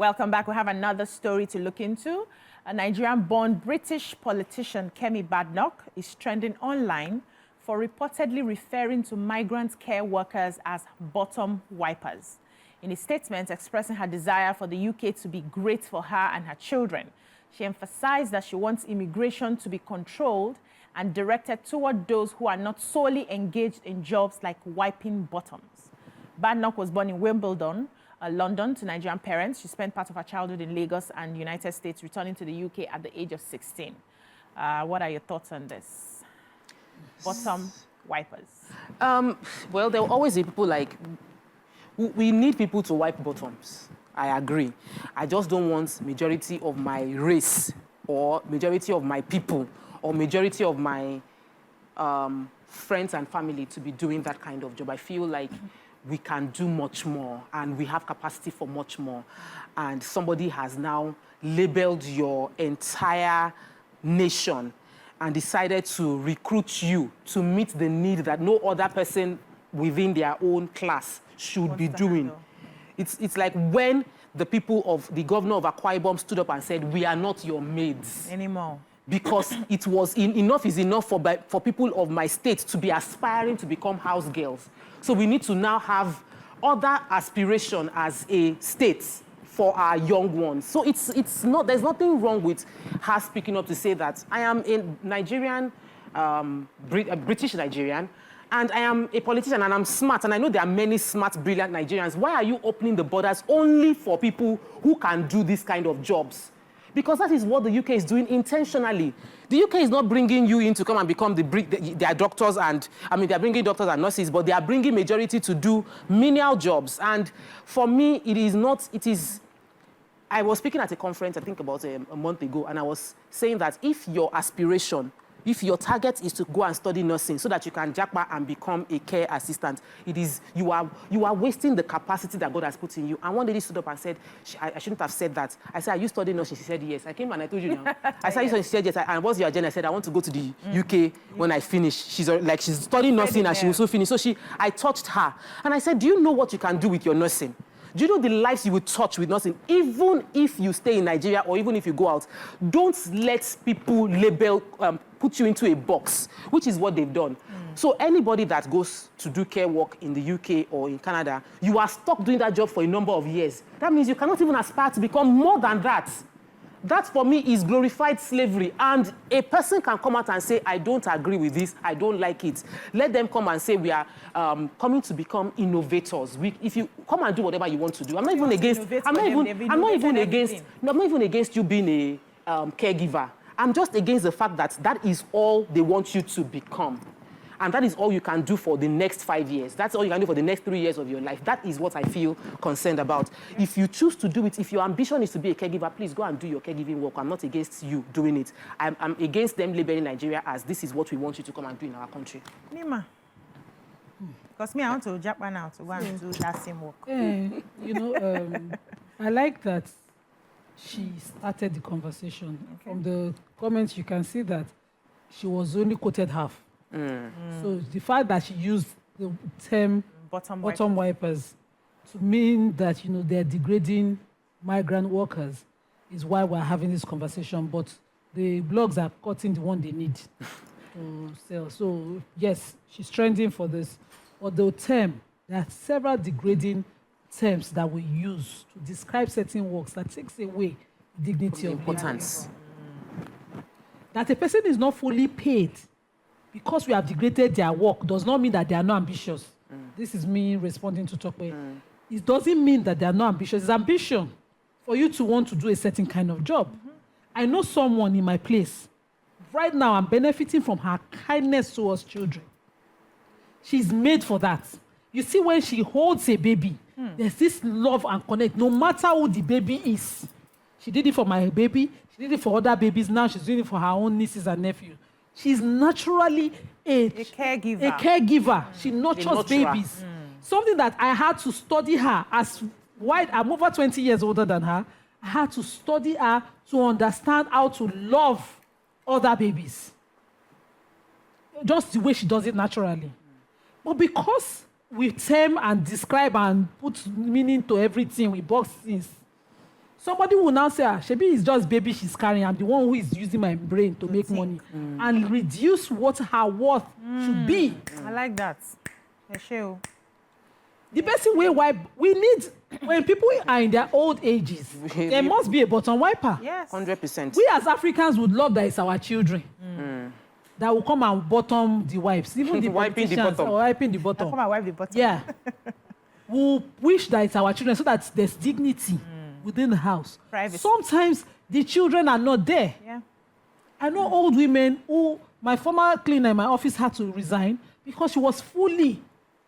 Welcome back. We have another story to look into. A Nigerian-born British politician, Kemi Badenoch, is trending online for reportedly referring to migrant care workers as bottom wipers. In a statement expressing her desire for the UK to be great for her and her children, she emphasized that she wants immigration to be controlled and directed toward those who are not solely engaged in jobs like wiping bottoms. Badenoch was born in Wimbledon, London, to Nigerian parents. She spent part of her childhood in Lagos and the United States, returning to the UK at the age of 16. What are your thoughts on this? Bottom wipers. Well, there will always be people like, we need people to wipe bottoms. I agree. I just don't want majority of my race or majority of my people or majority of my friends and family to be doing that kind of job. I feel like we can do much more and we have capacity for much more. And somebody has now labeled your entire nation and decided to recruit you to meet the need that no other person within their own class should be doing. It's like when the people of the governor of Akwa Ibom stood up and said, we are not your maids anymore. Because it was enough is enough for people of my state to be aspiring to become house girls. So we need to now have other aspiration as a state for our young ones. So it's not, there's nothing wrong with her speaking up to say that I am a Nigerian, a British Nigerian, and I am a politician and I'm smart, and I know there are many smart, brilliant Nigerians. Why are you opening the borders only for people who can do this kind of jobs? Because that is what the UK is doing intentionally. The UK is not bringing you in to come and become their doctors and, I mean, they're bringing doctors and nurses, but they are bringing majority to do menial jobs. And for me, it is not, it is, I was speaking at a conference, I think about a month ago, and I was saying that if your aspiration, if your target is to go and study nursing so that you can jackpot and become a care assistant, it is, you are wasting the capacity that God has put in you. And one lady stood up and said, I shouldn't have said that. I said, are you studying nursing? She said, yes. I came and I told you now. I said, she said, yes. And what's your agenda? I said, I want to go to the UK when I finish. She's studying nursing and she will also finish. So I touched her. And I said, do you know what you can do with your nursing? Do you know the lives you will touch with nursing? Even if you stay in Nigeria or even if you go out, don't let people label, put you into a box, which is what they've done. So anybody that goes to do care work in the UK or in Canada, you are stuck doing that job for a number of years. That means you cannot even aspire to become more than that. That, for me, is glorified slavery. And a person can come out and say, I don't agree with this, I don't like it. Let them come and say, we are coming to become innovators. If you come and do whatever you want to do, I'm not even against you being a caregiver. I'm just against the fact that that is all they want you to become. And that is all you can do for the next 5 years. That's all you can do for the next 3 years of your life. That is what I feel concerned about. Yeah. If you choose to do it, if your ambition is to be a caregiver, please go and do your caregiving work. I'm not against you doing it. I'm against them labeling Nigeria as this is what we want you to come and do in our country. Nima. Because me, I want to Japan now to go and do that same work. You know, I like that she started the conversation. Okay. From the comments, you can see that she was only quoted half. So the fact that she used the term bottom wipers to mean that, you know, they're degrading migrant workers is why we're having this conversation. But the blogs are cutting the one they need to sell. So yes, she's trending for this. But the term, there are several degrading terms that we use to describe certain works that takes away the dignity of importance. That a person is not fully paid because we have degraded their work does not mean that they are not ambitious. This is me responding to Tokwe. It doesn't mean that they are not ambitious. It's ambition for you to want to do a certain kind of job. I know someone in my place. Right now, I'm benefiting from her kindness towards children. She's made for that. You see, when she holds a baby, there's this love and connect, no matter who the baby is. She did it for my baby. She did it for other babies. Now she's doing it for her own nieces and nephews. She's naturally a caregiver. She nurtures babies. Something that I had to study her as wide. I'm over 20 years older than her. I had to study her to understand how to love other babies. Just the way she does it naturally. But because we term and describe and put meaning to everything, we box things, somebody will now say, Shebi is just baby she's carrying. I'm the one who is using my brain to make money and reduce what her worth should be. I like that. Sure. The best way why we need, when people are in their old ages, there must be a bottom wiper. Yes. 100%. We as Africans would love that it's our children that will come and bottom the wipes, even the Wiping the politicians bottom. or wiping the I'll bottom. come and wipe the bottom. Yeah. We wish that it's our children so that there's dignity within the house. Privacy. Sometimes the children are not there. Yeah. I know old women who, my former cleaner in my office had to resign because she was fully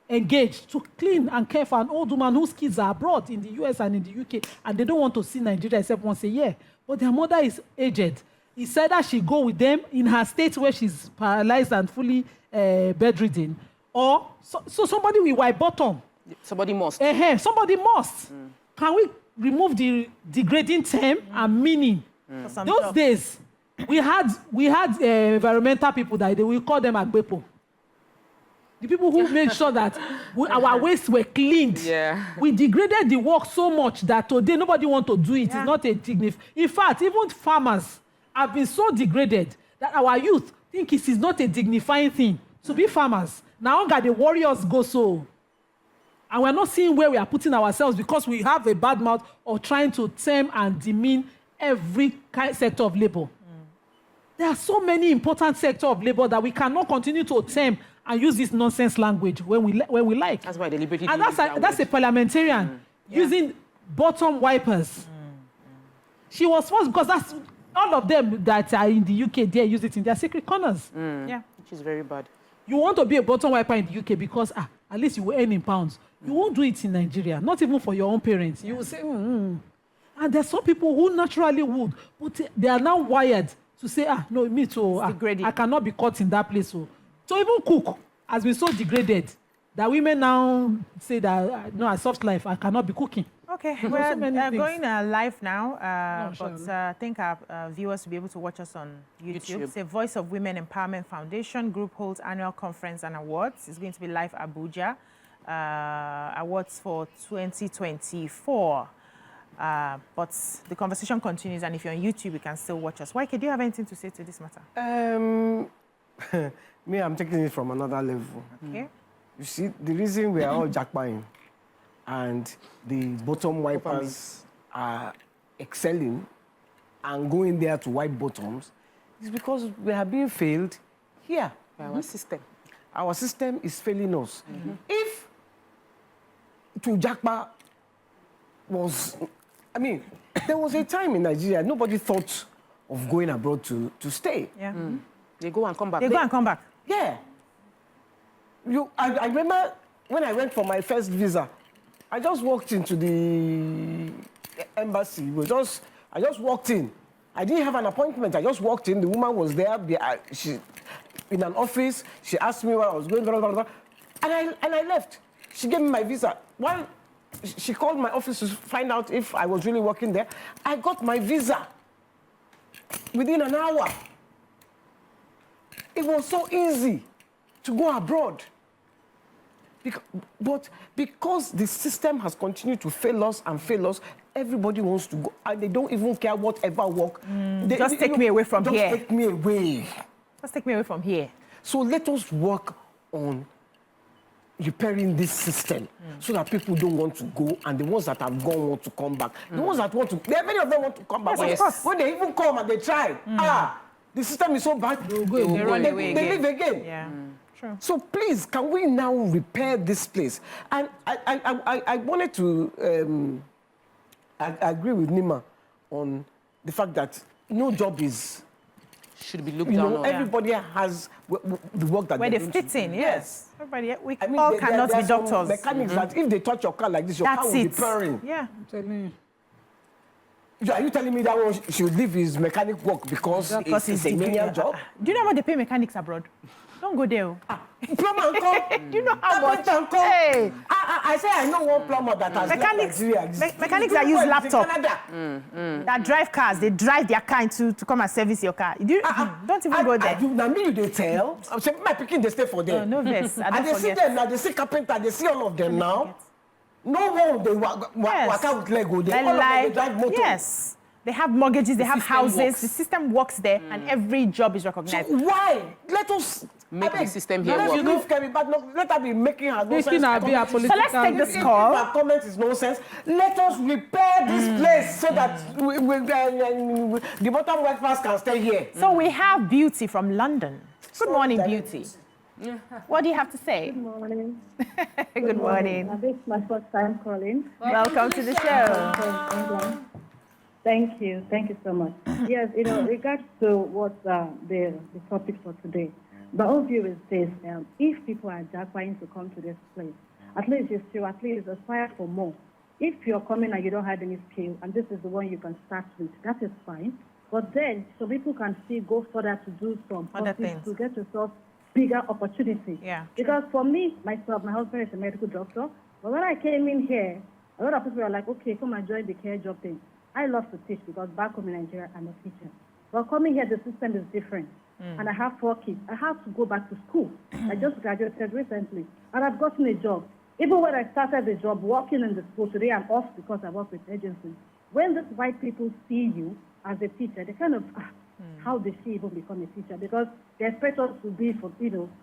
engaged to clean and care for an old woman whose kids are abroad in the US and in the UK, and they don't want to see Nigeria except once a year. But their mother is aged. He said that she go with them in her state where she's paralyzed and fully bedridden. Or so somebody will wipe bottom. Somebody must. Somebody must. Can we remove the degrading term and meaning? Those days, we had environmental people that we call them agbepo. The people who made sure that our wastes were cleaned. Yeah. We degraded the work so much that today nobody wants to do it. It's not a dignity. In fact, even farmers have been so degraded that our youth think it is not a dignifying thing to be farmers. Now, the warriors go so. And we're not seeing where we are putting ourselves because we have a bad mouth of trying to term and demean every sector of labor. There are so many important sectors of labor that we cannot continue to term and use this nonsense language when we like. That's why deliberately. And that's a parliamentarian using bottom wipers. She was forced because that's all of them that are in the UK, they use it in their secret corners. Yeah. Which is very bad. You want to be a bottom wiper in the UK because at least you will earn in pounds. You won't do it in Nigeria, not even for your own parents. You will say, And there's some people who naturally would, but they are now wired to say, no, me too. I cannot be caught in that place. So even cook has been so degraded that women now say that, no, a soft life, I cannot be cooking. Okay, So we're many things. going live now, sure. but I think our viewers will be able to watch us on YouTube. It's a Voice of Women Empowerment Foundation group holds annual conference and awards. It's going to be live Abuja, awards for 2024. But the conversation continues, and if you're on YouTube, you can still watch us. YK, do you have anything to say to this matter? Me, I'm taking it from another level. Okay. You see, the reason we are all jackpotting and the bottom wipers are excelling and going there to wipe bottoms is because we are being failed here. By our system. Our system is failing us. If to jackpot was, there was a time in Nigeria, nobody thought of going abroad to stay. Yeah. They go and come back. They go and come back. Yeah. I remember when I went for my first visa, I just walked into the embassy. I just walked in. I didn't have an appointment. I just walked in. The woman was there. She in an office. She asked me where I was going, blah, blah, blah, and I left. She gave me my visa. While she called my office to find out if I was really working there, I got my visa within an hour. It was so easy to go abroad. But because the system has continued to fail us, everybody wants to go. And they don't even care whatever work. Just take me away from here. Just take me away. Just take me away from here. So let us work on repairing this system so that people don't want to go, and the ones that have gone want to come back. The ones that want to, many of them want to come back. Yes, of course. When they even come and they try, the system is so bad, they run away they leave again. Yeah. True. So please, can we now repair this place? And I wanted to I agree with Nima on the fact that no job should be looked down on. everybody has the work that Where they going fit to in, do. yes. Everybody, we I mean, all there cannot are be some doctors. mechanics that if they touch your car like this, your car That's will be it. purring. Yeah. I'm telling you. Are you telling me that one should leave his mechanic work because it's a menial job? Do you know what they pay mechanics abroad? Don't go there. Plumber and come. Do you know how much? Hey. I say I know one plumber that has Mechanics, left Nigeria. mechanics that use In laptop, Canada. that drive cars, they drive their car to come and service your car. Don't even go there. Now me they tell. I'm saying my picking they stay for them. No verse. I And don't they see forget. them now. They see carpenter. They see all of them now. No one, they walk out with Lego. They all of them, they drive motor. Yes. They have mortgages, they have houses, works. the system works there, and every job is recognized. So why? Let us Make the system here let's work. leave Kemi Badenoch. Let her be making her nonsense. Making her be a comments. So let's take this call. If her comment is nonsense, let us repair this place so that the bottom work class can stay here. So we have Beauty from London. Good morning, Beauty. What do you have to say? Good morning. Good morning. This is my first time calling. Welcome to the show. Thank you. Thank you so much. Yes, regards to what the topic for today, my own view is this: if people are trying to come to this place, at least you still aspire for more. If you're coming and you don't have any skill, and this is the one you can start with, that is fine. But then, so people can still go further to do some Other courses things. to get yourself bigger opportunity. Yeah. Because for me, myself, my husband is a medical doctor. But when I came in here, a lot of people are like, okay, come and join the care job thing. I love to teach because back home in Nigeria, I'm a teacher. But coming here, the system is different. And I have 4 kids. I have to go back to school. I just graduated recently. And I've gotten a job. Even when I started the job, working in the school, today I'm off because I work with agencies. When these white people see you as a teacher, they kind of, how did she even become a teacher? Because they expect us to be for,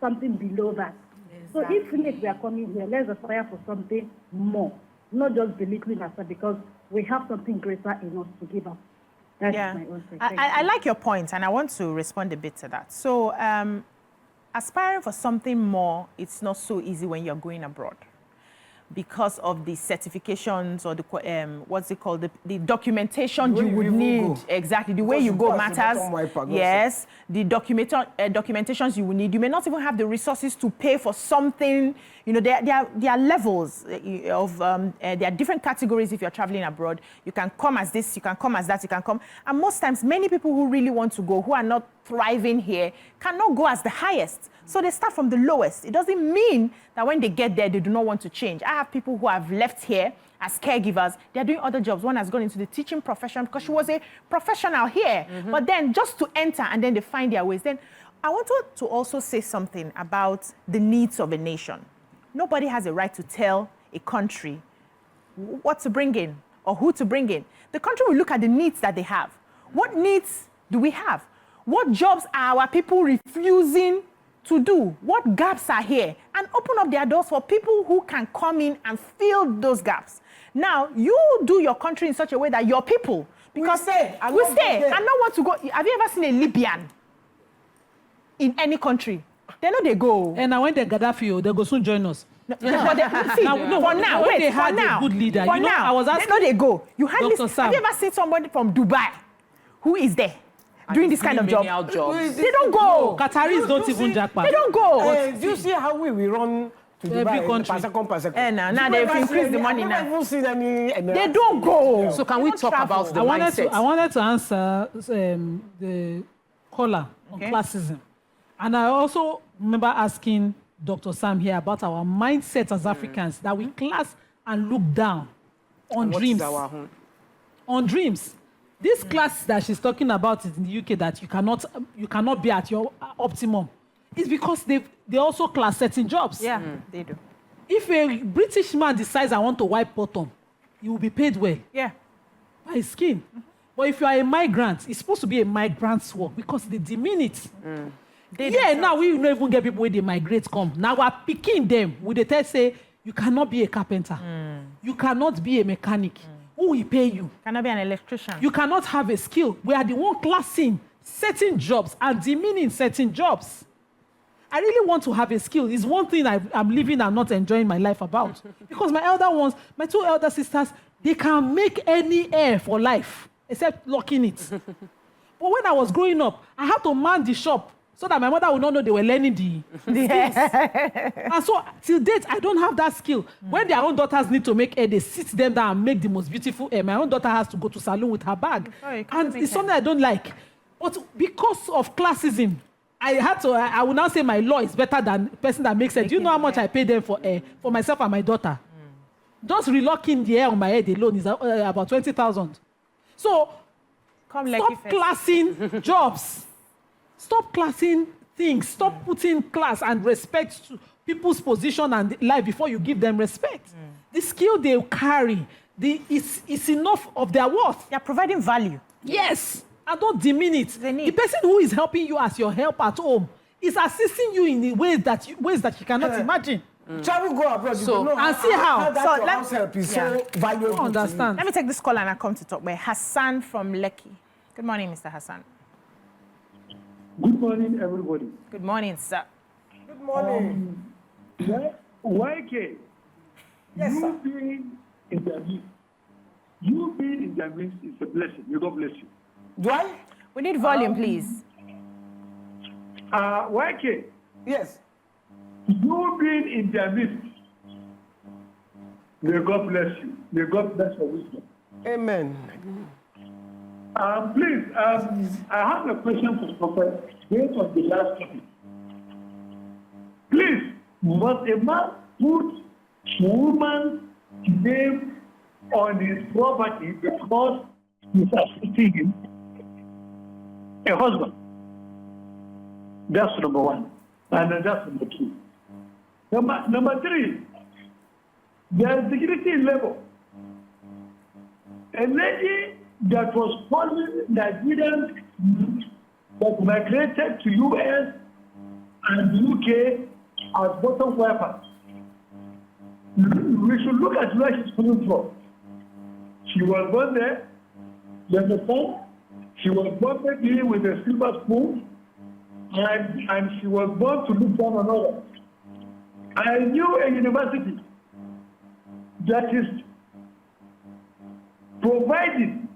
something below that. So if we are coming here, let's aspire for something more. Not just belittling ourselves because we have something greater in us to give up. That's my own thing. I like your point, and I want to respond a bit to that. So aspiring for something more, it's not so easy when you're going abroad, because of the certifications or the what's it called, the documentation you would need. Exactly, the way you go matters. Yes, the documentations you will need. You may not even have the resources to pay for something. There are levels of there are different categories if you're traveling abroad. You can come as this, you can come as that, you can come. And most times, many people who really want to go, who are not thriving here, cannot go as the highest. So they start from the lowest. It doesn't mean that when they get there, they do not want to change. I have people who have left here as caregivers. They're doing other jobs. One has gone into the teaching profession because she was a professional here. But then just to enter and then they find their ways. Then I wanted to also say something about the needs of a nation. Nobody has a right to tell a country what to bring in or who to bring in. The country will look at the needs that they have. What needs do we have? What jobs are our people refusing to do? What gaps are here? And open up their doors for people who can come in and fill those gaps. Now, you do your country in such a way that your people, because we stay and not want to go. Have you ever seen a Libyan in any country? They know they go. And now when they Gaddafi, they go soon join us. But for now, when they had a good leader, for now, I was asking, they know they go. You hardly. Dr. Sam. Have you ever seen somebody from Dubai who is there doing this kind of job? They don't go. Qataris don't even jackpot. They don't go. Do you see how we run to Every Dubai? country. Now they've increased the money now. I've never seen any. They don't go. So can we talk about the mindset? I wanted to answer the caller on classism. And I also remember asking Dr. Sam here about our mindset as Africans, that we class and look down on dreams. On dreams. This class that she's talking about is in the UK, that you cannot be at your optimum. It's because they also class certain jobs. Yeah, they do. If a British man decides I want to wipe bottom, he will be paid well. Yeah. By his skin. But if you are a migrant, it's supposed to be a migrant's work because they demean it. Now we don't even get people when they migrate come. Now we're picking them with the test say, you cannot be a carpenter. You cannot be a mechanic. Who will pay you? Cannot be an electrician. You cannot have a skill. We are the one classing certain jobs and demeaning certain jobs. I really want to have a skill. It's one thing I'm living and not enjoying my life about. Because my 2 elder sisters, they can make any air for life, except locking it. But when I was growing up, I had to man the shop so that my mother would not know they were learning the skills. And so, till date, I don't have that skill. When their own daughters need to make hair, they sit them down and make the most beautiful hair. My own daughter has to go to salon with her bag. And it's something I don't like. But because of classism, I will now say my law is better than the person that makes it. Do you know how much I pay them for hair, for myself and my daughter? Just relocking the hair on my head alone is about 20,000. So, stop classing jobs. Stop classing things. Stop putting class and respect to people's position and life before you give them respect. The skill they carry, it's enough of their worth. They're providing value. Yes, and don't demean it. They need. The person who is helping you as your help at home is assisting you in the ways that you cannot imagine. Travel, go abroad. So- you know and see how. that So your let- house help is yeah. so valuable. I don't understand. Let me take this call and I come to talk with Hassan from Lekki. Good morning, Mr. Hassan. Good morning, everybody. Good morning, sir. Good morning. YK, Yes, sir. you being in the midst is a blessing. May God bless you. Do I? We need volume, please. YK, Yes. you being in the midst, may God bless you. May God bless your wisdom. Amen. Please, I have a question for Prophet based on the last topic. Please, must a man put woman's name on his property because he's assisting him? A husband. That's number one. And that's number two. Number three, there is dignity in labor. A lady that was following Nigerians that migrated to US and UK as bottom weapons. We should look at where she's coming from. She was born there, you understand? She was born maybe with a silver spoon, and she was born to look down on others. I knew a university that is providing,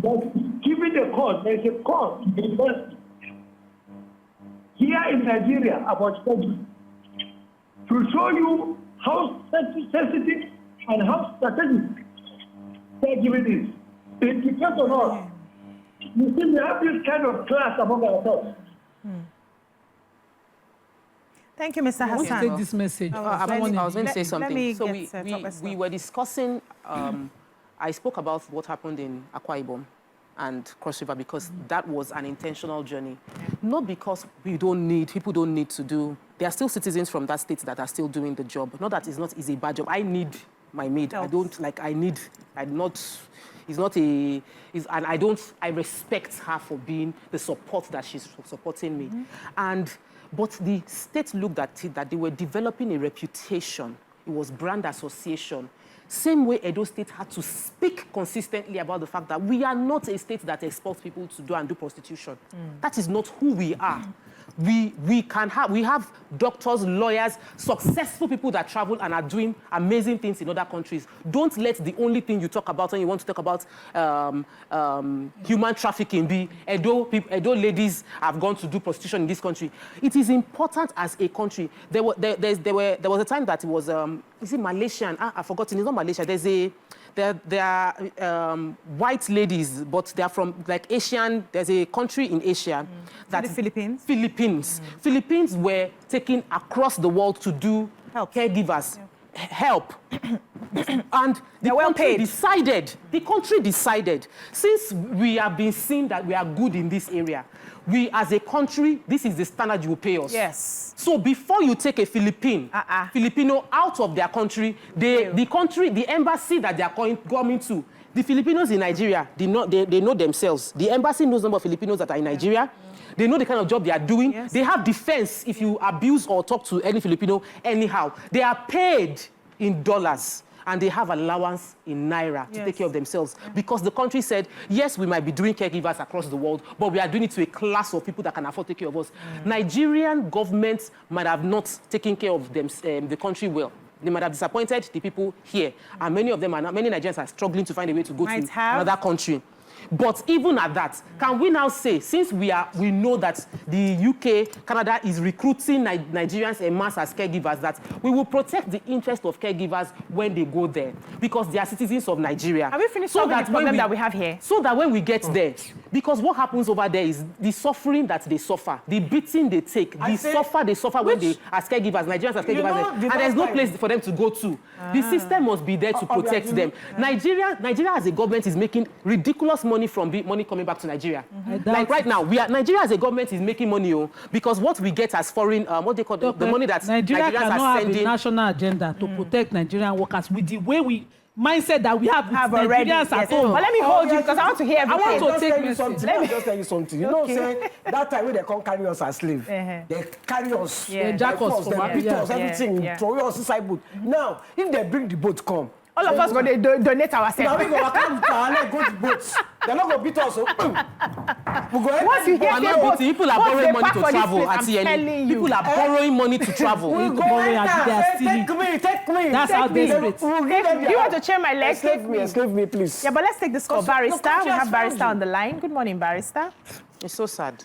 that is giving a course. There is a course in the university here in Nigeria about study to show you how sensitive and how strategic caregiving is. It depends on us. You see, we have this kind of class among ourselves. Thank you, Mr. I want to Hassan. take this message. I was going to say let something. me So get we were discussing, I spoke about what happened in Akwa Ibom and Cross River because that was an intentional journey. Not because people don't need to do, there are still citizens from that state that are still doing the job. Not that it's a bad job. I need my maid. Help. I don't, like, I respect her for being the support that she's supporting me. But the state looked at it that they were developing a reputation. It was brand association. Same way Edo State had to speak consistently about the fact that we are not a state that expels people to do prostitution. That is not who we are. We have doctors, lawyers, successful people that travel and are doing amazing things in other countries. Don't let the only thing you talk about when you want to talk about human trafficking be Edo ladies have gone to do prostitution in this country. It is important as a country. There was a time that it was is it Malaysian? I've forgotten. It's not Malaysia. There are white ladies, but they are from like Asian. There's a country in Asia that the Philippines. Philippines were taken across the world to do Help. caregivers help, and the country decided, since we have been seen that we are good in this area, we as a country, this is the standard you will pay us. Yes. So before you take a Filipino out of their country, the embassy that they are coming to, the Filipinos in Nigeria, they know themselves. The embassy knows the number of Filipinos that are in Nigeria. They know the kind of job they are doing. Yes. They have defense if you abuse or talk to any Filipino anyhow. They are paid in dollars and they have allowance in naira to take care of themselves. Because the country said, yes, we might be doing caregivers across the world, but we are doing it to a class of people that can afford to take care of us. Nigerian government might have not taken care of them, the country well. They might have disappointed the people here. And many Nigerians are struggling to find a way to go to another country. But even at that, can we now say, since we know that the UK, Canada is recruiting Nigerians en masse as caregivers, that we will protect the interest of caregivers when they go there, because they are citizens of Nigeria. Have we finished solving the problem that we have here? So that when we get there, Because what happens over there is the suffering that they suffer, the beating they take, the suffer they suffer when they, as caregivers, Nigerians as caregivers, and there's no place for them to go to. The system must be there to protect them. Nigeria as a government is making ridiculous money from money coming back to Nigeria. Like right now, Nigeria as a government is making money because what we get as foreign, what they call the money that Nigeria Nigerians cannot are have sending. a national agenda to protect Nigerian workers with the way we mindset that we have already. Nigerians at Yes. home. But let me hold you because I want to hear everything. I want to take you message. something. Let me just tell you something. You know, say that time when they come carry us as slaves, they carry us, Yeah. They jack us, they beat us, everything, yeah. throw us inside boat. Now, if they bring the boat come, All of us going to donate now ourselves. we go account and go to boats. They're not going to beat us. So, we go Once you hear And say not both- beating, people are once borrowing they money pack to for this travel. place, I'm telling you. People are borrowing money to travel. we go borrowing enter, and they are say, stealing. take me. That's take how me. desperate. We'll give them Do you want their- to chair my legs? Enslave me, please. Yeah, but let's take this call. Because your Barrister, country we has have Barrister failed on the line. Good morning, Barrister. It's so sad.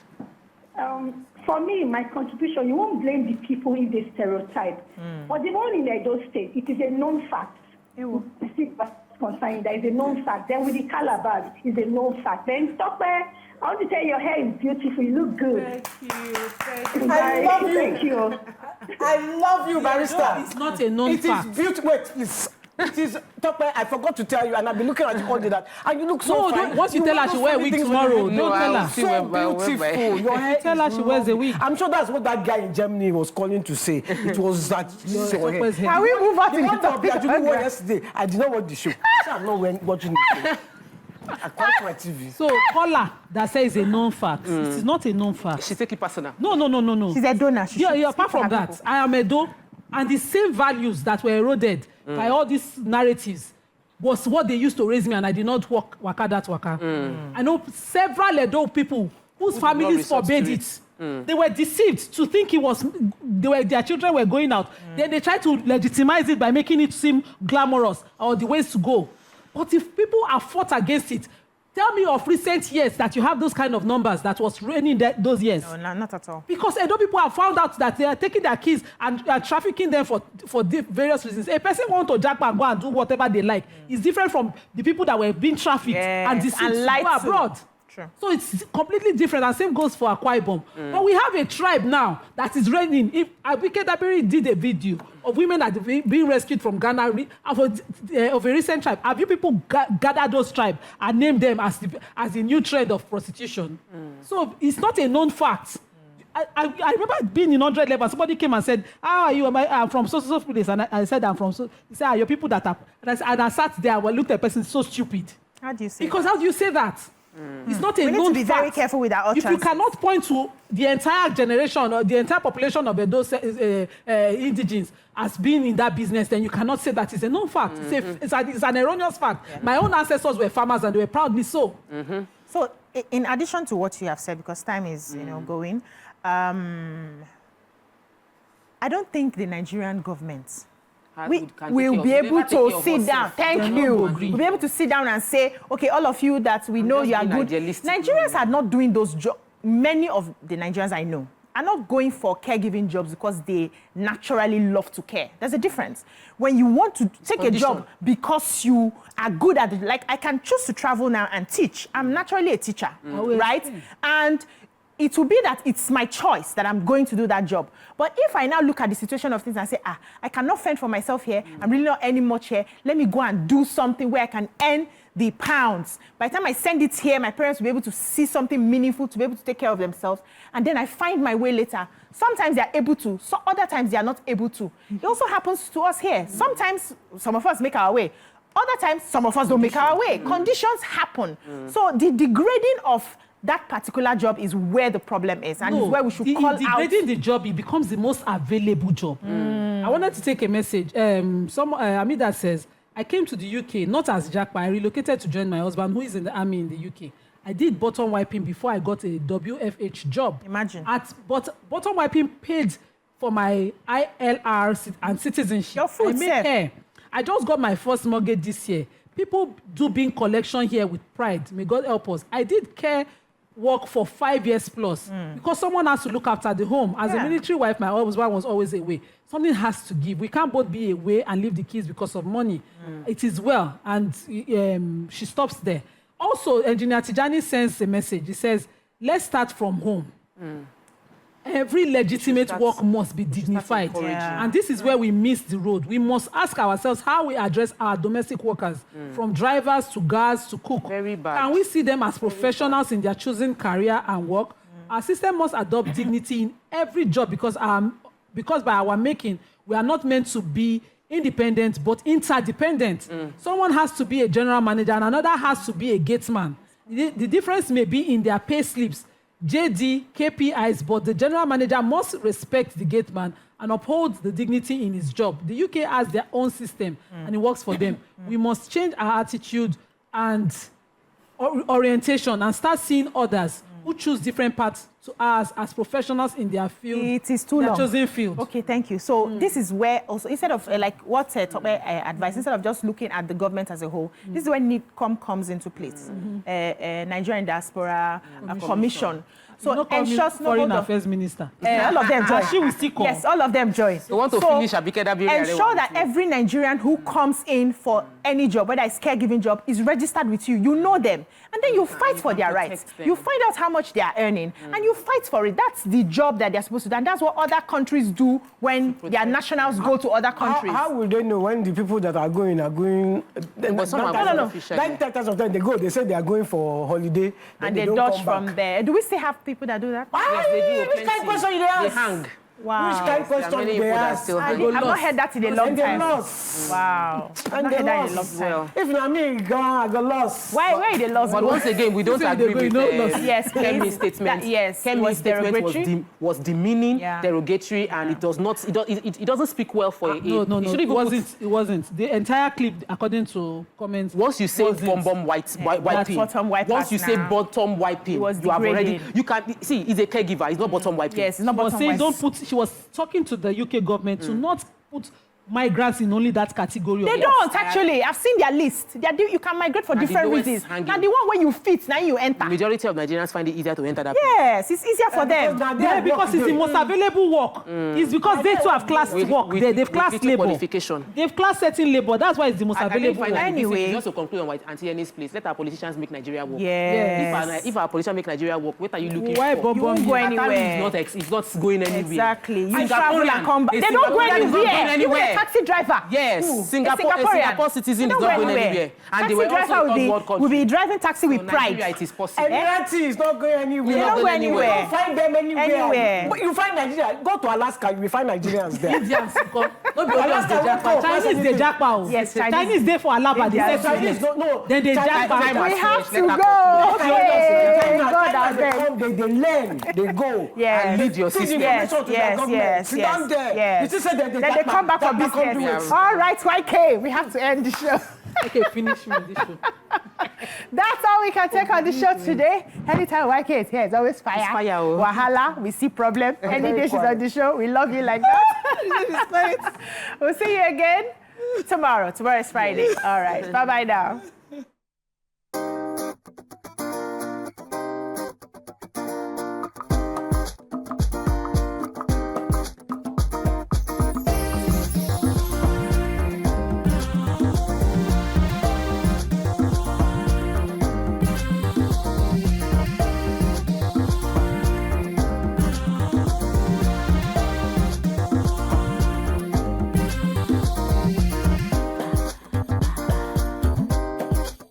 For me, my contribution, you won't blame the people in the stereotype. But the one in Edo State, it is a known fact. I see what's concerning that is a known fact. Then with the Calabar, it is a known fact. Then stop there. I want to tell you, your hair is beautiful. You look good. Thank you. I love you. Thank you. I love you, Barrister. It's not a known It is fact. beautiful. Wait, it is Tope, I forgot to tell you, and I've been looking at you all day that, and you look so No, fine. don't- once you tell her wear she those wear a funny wig things tomorrow, when you- don't tell her. So beautiful. Your hair Tell her is she wears a lovely. wig. I'm sure that's what that guy in Germany was calling to say. It was that your hair. Tope's hair. Can we move on to The the one that topic? I didn't watch yesterday, I did not watch the show. So I'm not watching the show. I quite my TV. So, caller that says a known fact. It is not a known fact. She take it personal. No. She's a donor. She should Yeah, speak apart for from her that, people. I am Edo, and the same values that were eroded by all these narratives was what they used to raise me, and I did not work waka that waka. I know several Edo people whose families resort forbade to it. They were deceived to think their children were going out. Then they tried to legitimize it by making it seem glamorous or the ways to go. But if people are fought against it, tell me of recent years that you have those kind of numbers that was raining those years. No, not at all. Because Edo people have found out that they are taking their kids and are trafficking them for various reasons. A person want to jack and go and do whatever they like. It's different from the people that were being trafficked and deceived and to lied go to. abroad. True. So it's completely different, and same goes for Akwa Ibom. But we have a tribe now that is reigning. If Abike Dabiri did a video of women that are being rescued from Ghana of a recent tribe, have you people gathered those tribes and named them as the new trend of prostitution? So it's not a known fact. I remember being in 100 level. Somebody came and said, "How are you? I'm from so place." And I said, "I'm from so." He said, "Your people that are." And I sat there and looked at the person so stupid. How do you say Because that? how do you say that? It's not a We need known to be very fact. careful with our If you utterances. cannot point to the entire generation or the entire population of those indigenes as being in that business, then you cannot say that it's a known fact. It's an erroneous fact. Yeah. My own ancestors were farmers and they were proudly so. So, in addition to what you have said, because time is, going, I don't think the Nigerian government will be able to sit down. Thank you. We'll be able to sit down and say, okay, all of you that we know you are good. Nigerians are not doing those jobs. Many of the Nigerians I know are not going for caregiving jobs because they naturally love to care. There's a difference. When you want to take a job because you are good at it, like I can choose to travel now and teach. I'm naturally a teacher, right? And it will be that it's my choice that I'm going to do that job. But if I now look at the situation of things and say, I cannot fend for myself here, I'm really not earning much here, let me go and do something where I can earn the pounds. By the time I send it here, my parents will be able to see something meaningful, to be able to take care of themselves, and then I find my way later. Sometimes they are able to, so other times they are not able to. It also happens to us here. Sometimes some of us make our way. Other times, some of us don't make our way. Conditions happen. So the degrading of that particular job is where the problem is, and is where we should call out. Degrading the job, it becomes the most available job. I wanted to take a message. Amida says, I came to the UK not as Jack, but I relocated to join my husband, who is in the army in the UK. I did bottom wiping before I got a WFH job. Imagine. But bottom wiping paid for my ILR and citizenship. Your food, I made hair. I just got my first mortgage this year. People do being collection here with pride. May God help us. I did care work for 5 years plus because someone has to look after the home. As a military wife, my husband was always away. Something has to give. We can't both be away and leave the kids because of money. It is well, and she stops there. Also, Engineer Tijani sends a message. He says, let's start from home. Every legitimate work must be dignified. Yeah. And this is where we miss the road. We must ask ourselves how we address our domestic workers, from drivers to guards to cook. Very bad. Can we see them as professionals in their chosen career and work? Our system must adopt dignity in every job because by our making, we are not meant to be independent but interdependent. Someone has to be a general manager and another has to be a gatesman. The difference may be in their pay slips, JD, KPIs, but the general manager must respect the gateman and uphold the dignity in his job. The UK has their own system and it works for them. We must change our attitude and orientation and start seeing others who choose different paths to us as professionals in their field. It is too their long. chosen field. Okay, thank you. So this is where also, instead of like what Tope advice, instead of just looking at the government as a whole, this is where NIDCOM comes into place. Nigerian Diaspora Commission. So ensures Foreign Affairs Minister. all of them join. She will still come. Yes, all of them join. They want to finish Abike Dabiri. Ensure that every Nigerian who comes in for any job, whether it's caregiving job, is registered with you. You know them. And then you fight for their rights. You find out how much they are earning. And you fight for it. That's the job that they're supposed to do. And that's what other countries do when their nationals go to other countries. How will they know when the people that are going are going? But some are officially. 9 of them, they go, they say they are going for holiday. And they don't dodge come from back. there. Do we still have people that do that? Yes, they do. Which kind of question you They ask? hang. Wow. Which kind of There are question many they people that ask? still I've do. not heard that in a long And they time. lost. Wow. I've And not they heard that in a long lost. time. Well, If not me, I got lost. Why they lost? but once again, we don't Say agree they with go, no, Yes, Kemi's please. statement. Yes, it Kemi's was statement derogatory. was demeaning, Yeah. derogatory, and it does not. It doesn't speak well for it. No. It shouldn't It even wasn't. It wasn't. The entire clip, according to comments, Once you say wasn't. bum wiping, That's bottom wipers once you say now. bottom wiping, It was you have already. degrading. You can see he's a caregiver. He's not bottom wiping. Yes, it's not She was bottom saying, wipers. don't put. She was talking to the UK government to not put migrants in only that category. They don't actually. I've seen their list. You can migrate for And the different lowest reasons. hanging. Now the one where you fit, now you enter. The majority of Nigerians find it easier to enter that. Yes, it's easier for them. Yeah, because it's the most available work. It's because they too have classed work. They've classed little labor. qualification. They've classed certain labor. That's why it's the most I think available work. finally, Anyway. just to conclude on what Auntie Annie's place, let our politicians make Nigeria work. Yes. If our politicians make Nigeria work, what are you looking Why for? bomb You won't go bomb? anywhere. It's not going anywhere. Exactly. You Singaporean travel and come back. a They don't go Singaporean is not anywhere. going Even anywhere. a taxi driver. Yes, Ooh, Singapore citizen They is don't not go going anywhere. And Taxi they were also driver a third world country. will be driving taxi with pride. Nigeria, it is possible. Emirati is not going anywhere. They don't go anywhere. You don't find them anywhere. Anywhere. But you find Nigeria. Go to Alaska, you will find Nigerians there. Indians come. Not be always the japa. Chinese they japa. Yes, Chinese they for Alaba. They Yes, say Chinese don't know. Then they japa. We have to Let go. her Okay. China, God, China, I they beg. come, they learn, they go. Yes. And lead your Feed system. information to their government. Sit down there. yes. You still say that Then they come back for business. All right, YK, we have to end the show. Okay, finish with this show. That's all we can take on the show today. Anytime YK is here, it's always fire. It's fire, oh. Wahala, we see problem. Any very day she's quiet. on the show, we love you like that. We'll see you again tomorrow. Tomorrow is Friday. All right, bye-bye now.